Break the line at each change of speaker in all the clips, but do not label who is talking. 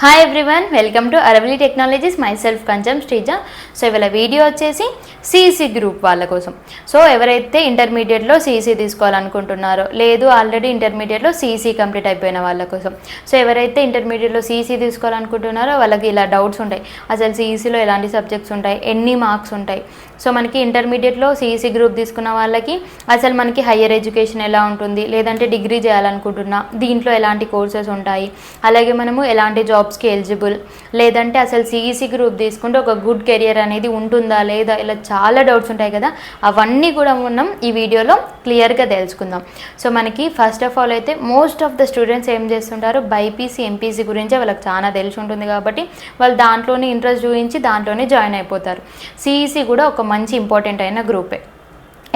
Hi everyone, welcome to Aravali technologies. Myself Kancham Sreeja. So ఇవాళ video వచ్చేసి CEC group వాళ్ళ కోసం. సో ఎవరైతే ఇంటర్మీడియట్లో సిఈసి తీసుకోవాలనుకుంటున్నారో, లేదు ఆల్రెడీ ఇంటర్మీడియట్లో సిఈసి కంప్లీట్ అయిపోయిన వాళ్ళ కోసం. సో ఎవరైతే ఇంటర్మీడియట్లో సిఈసి తీసుకోవాలనుకుంటున్నారో వాళ్ళకి ఇలా డౌట్స్ ఉంటాయి. అసలు సిఈసిలో ఎలాంటి సబ్జెక్ట్స్ ఉంటాయి, ఎన్ని మార్క్స్ ఉంటాయి. సో మనకి ఇంటర్మీడియట్లో సిఈసి గ్రూప్ తీసుకున్న వాళ్ళకి అసలు మనకి హయ్యర్ ఎడ్యుకేషన్ ఎలా ఉంటుంది, లేదంటే డిగ్రీ చేయాలనుకుంటున్నా దీంట్లో ఎలాంటి కోర్సెస్ ఉంటాయి, అలాగే మనము ఎలాంటి జాబ్స్కి ఎలిజిబుల్, లేదంటే అసలు సిఈసి గ్రూప్ తీసుకుంటే ఒక గుడ్ కెరియర్ అనేది ఉంటుందా లేదా, ఇలా చాలా డౌట్స్ ఉంటాయి కదా. అవన్నీ కూడా మనం ఈ వీడియోలో క్లియర్గా తెలుసుకుందాం. సో మనకి ఫస్ట్ ఆఫ్ ఆల్ అయితే మోస్ట్ ఆఫ్ ద స్టూడెంట్స్ ఏం చేస్తుంటారు, బైపీసీ ఎంపీసీ గురించే వాళ్ళకి చాలా తెలిసి ఉంటుంది కాబట్టి వాళ్ళు దాంట్లోనే ఇంట్రెస్ట్ చూపించి దాంట్లోనే జాయిన్ అయిపోతారు. సిఈసి కూడా ఒక మంచి ఇంపార్టెంట్ అయిన గ్రూపే.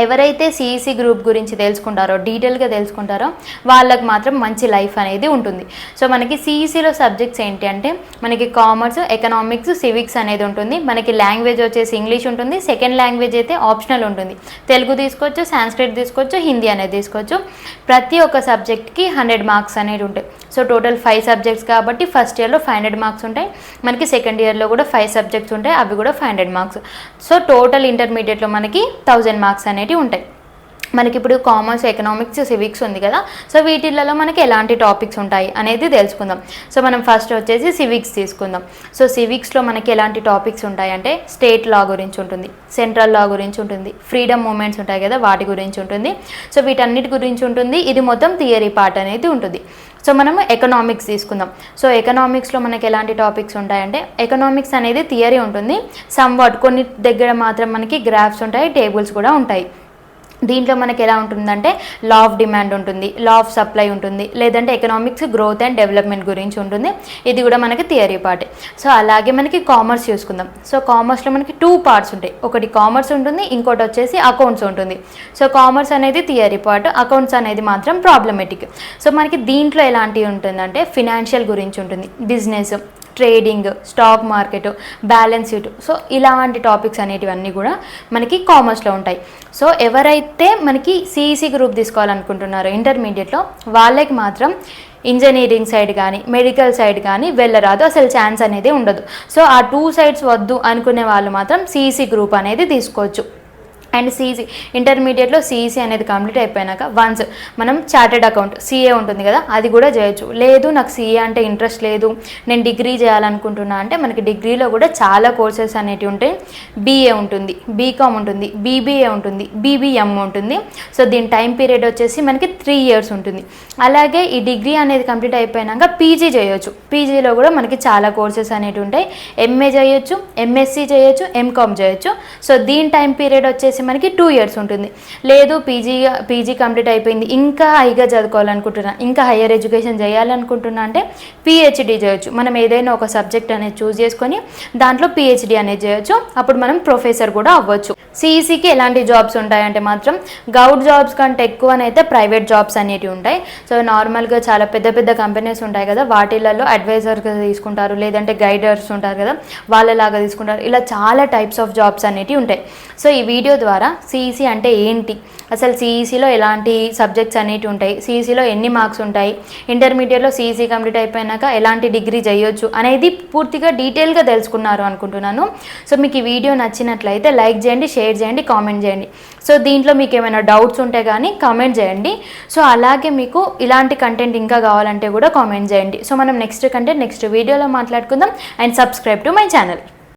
ఎవరైతే సిఈసి గ్రూప్ గురించి తెలుసుకుంటారో, డీటెయిల్గా తెలుసుకుంటారో వాళ్ళకి మాత్రం మంచి లైఫ్ అనేది ఉంటుంది. సో మనకి సిఈసిలో సబ్జెక్ట్స్ ఏంటి అంటే మనకి కామర్స్, ఎకనామిక్స్, సివిక్స్ అనేది ఉంటుంది. మనకి లాంగ్వేజ్ వచ్చేసి ఇంగ్లీష్ ఉంటుంది. సెకండ్ లాంగ్వేజ్ అయితే ఆప్షనల్ ఉంటుంది. తెలుగు తీసుకోవచ్చు, సాంస్క్రిట్ తీసుకోవచ్చు, హిందీ అనేది తీసుకోవచ్చు. ప్రతి ఒక్క సబ్జెక్ట్కి 100 మార్క్స్ అనేది ఉంటాయి. సో టోటల్ 5 సబ్జెక్ట్స్ కాబట్టి ఫస్ట్ ఇయర్లో 500 మార్క్స్ ఉంటాయి. మనకి సెకండ్ ఇయర్లో కూడా 5 సబ్జెక్ట్స్ ఉంటాయి, అవి కూడా 500 మార్క్స్. సో టోటల్ ఇంటర్మీడియట్లో మనకి 1000 మార్క్స్ అనేవి ఉంటాయి. మనకి ఇప్పుడు కామర్స్, ఎకనామిక్స్, సివిక్స్ ఉంది కదా. సో వీటిలలో మనకి ఎలాంటి టాపిక్స్ ఉంటాయి అనేది తెలుసుకుందాం. సో మనం ఫస్ట్ వచ్చేసి సివిక్స్ తీసుకుందాం. సో సివిక్స్లో మనకి ఎలాంటి టాపిక్స్ ఉంటాయి అంటే స్టేట్ లా గురించి ఉంటుంది, సెంట్రల్ లా గురించి ఉంటుంది, ఫ్రీడమ్ మూమెంట్స్ ఉంటాయి కదా వాటి గురించి ఉంటుంది. సో వీటన్నిటి గురించి ఉంటుంది. ఇది మొత్తం థియరీ పార్ట్ అనేది ఉంటుంది. సో మనము ఎకనామిక్స్ తీసుకుందాం. సో ఎకనామిక్స్లో మనకి ఎలాంటి టాపిక్స్ ఉంటాయంటే ఎకనామిక్స్ అనేది థియరీ ఉంటుంది. సమ్వాట్ కొన్ని దగ్గర మాత్రం మనకి గ్రాఫ్స్ ఉంటాయి, టేబుల్స్ కూడా ఉంటాయి. దీంట్లో మనకి ఎలా ఉంటుందంటే లా ఆఫ్ డిమాండ్ ఉంటుంది, లా ఆఫ్ సప్లై ఉంటుంది, లేదంటే ఎకనామిక్స్ గ్రోత్ అండ్ డెవలప్మెంట్ గురించి ఉంటుంది. ఇది కూడా మనకి థియరీ పార్టే. సో అలాగే మనకి కామర్స్ చూసుకుందాం. సో కామర్స్లో మనకి 2 పార్ట్స్ ఉంటాయి. ఒకటి కామర్స్ ఉంటుంది, ఇంకోటి వచ్చేసి అకౌంట్స్ ఉంటుంది. సో కామర్స్ అనేది థియరీ పార్ట్, అకౌంట్స్ అనేది మాత్రం ప్రాబ్లమెటిక్. సో మనకి దీంట్లో ఎలాంటివి ఉంటుందంటే ఫినాన్షియల్ గురించి ఉంటుంది, business, trading, stock market, balance sheet. So ఇలాంటి టాపిక్స్ అనేటివన్నీ కూడా మనకి కామర్స్లో ఉంటాయి. సో ఎవరైతే మనకి సిఈసి గ్రూప్ తీసుకోవాలనుకుంటున్నారో ఇంటర్మీడియట్లో వాళ్ళకి మాత్రం ఇంజనీరింగ్ సైడ్ కానీ మెడికల్ సైడ్ కానీ వెళ్ళరాదు, అసలు ఛాన్స్ అనేది ఉండదు. సో ఆ 2 సైడ్స్ వద్దు అనుకునే వాళ్ళు మాత్రం సిఈసి గ్రూప్ అనేది తీసుకోవచ్చు. అండ్ సిఈసి ఇంటర్మీడియట్లో సిఈసి అనేది కంప్లీట్ అయిపోయినాక వన్స్ మనం చార్టెడ్ అకౌంట్ సిఏ ఉంటుంది కదా, అది కూడా చేయొచ్చు. లేదు నాకు సిఏ అంటే ఇంట్రెస్ట్ లేదు, నేను డిగ్రీ చేయాలనుకుంటున్నా అంటే మనకి డిగ్రీలో కూడా చాలా కోర్సెస్ అనేటివి ఉంటాయి. బీఏ ఉంటుంది, బీకామ్ ఉంటుంది, బీబీఏ ఉంటుంది, బీబీఎం ఉంటుంది. సో దీని టైం పీరియడ్ వచ్చేసి మనకి 3 ఇయర్స్ ఉంటుంది. అలాగే ఈ డిగ్రీ అనేది కంప్లీట్ అయిపోయినాక పీజీ చేయొచ్చు. పీజీలో కూడా మనకి చాలా కోర్సెస్ అనేవి ఉంటాయి. ఎంఏ చేయొచ్చు, ఎంఎస్సి చేయొచ్చు, ఎంకామ్ చేయొచ్చు. సో దీని టైం పీరియడ్ వచ్చేసి మనకి 2 ఇయర్స్ ఉంటుంది. లేదు పీజీ కంప్లీట్ అయిపోయింది, ఇంకా హైగా చదువుకోవాలనుకుంటున్నా, ఇంకా హయ్యర్ ఎడ్యుకేషన్ చేయాలనుకుంటున్నా అంటే పిహెచ్డి చేయొచ్చు. మనం ఏదైనా ఒక సబ్జెక్ట్ అనేది చూస్ చేసుకొని దాంట్లో పిహెచ్డి అనేది చేయొచ్చు. అప్పుడు మనం ప్రొఫెసర్ కూడా అవ్వచ్చు. సిఈసికి ఎలాంటి జాబ్స్ ఉంటాయంటే మాత్రం గవర్నమెంట్ జాబ్స్ కంటే ఎక్కువనైతే ప్రైవేట్ జాబ్స్ అనేవి ఉంటాయి. సో నార్మల్గా చాలా పెద్ద పెద్ద కంపెనీస్ ఉంటాయి కదా, వాటిలలో అడ్వైజర్గా తీసుకుంటారు, లేదంటే గైడర్స్ ఉంటారు కదా వాళ్ళలాగా తీసుకుంటారు. ఇలా చాలా టైప్స్ ఆఫ్ జాబ్స్ అనేవి ఉంటాయి. సో ఈ వీడియో ద్వారా సిఈసి అంటే ఏంటి, అసలు సిఈసిలో ఎలాంటి సబ్జెక్ట్స్ అనేవి ఉంటాయి, సిఈసిలో ఎన్ని మార్క్స్ ఉంటాయి, ఇంటర్మీడియట్లో సిఈసి కంప్లీట్ అయిపోయినాక ఎలాంటి డిగ్రీ చేయొచ్చు అనేది పూర్తిగా డీటెయిల్గా తెలుసుకున్నారు అనుకుంటున్నాను. సో మీకు ఈ వీడియో నచ్చినట్లయితే లైక్ చేయండి, షేర్ చేయండి, కామెంట్ చేయండి. సో దీంట్లో మీకు ఏమైనా డౌట్స్ ఉంటే కానీ కామెంట్ చేయండి. సో అలాగే మీకు ఇలాంటి కంటెంట్ ఇంకా కావాలంటే కూడా కామెంట్ చేయండి. సో మనం నెక్స్ట్ కంటెంట్ నెక్స్ట్ వీడియోలో మాట్లాడుకుందాం. And subscribe to my channel.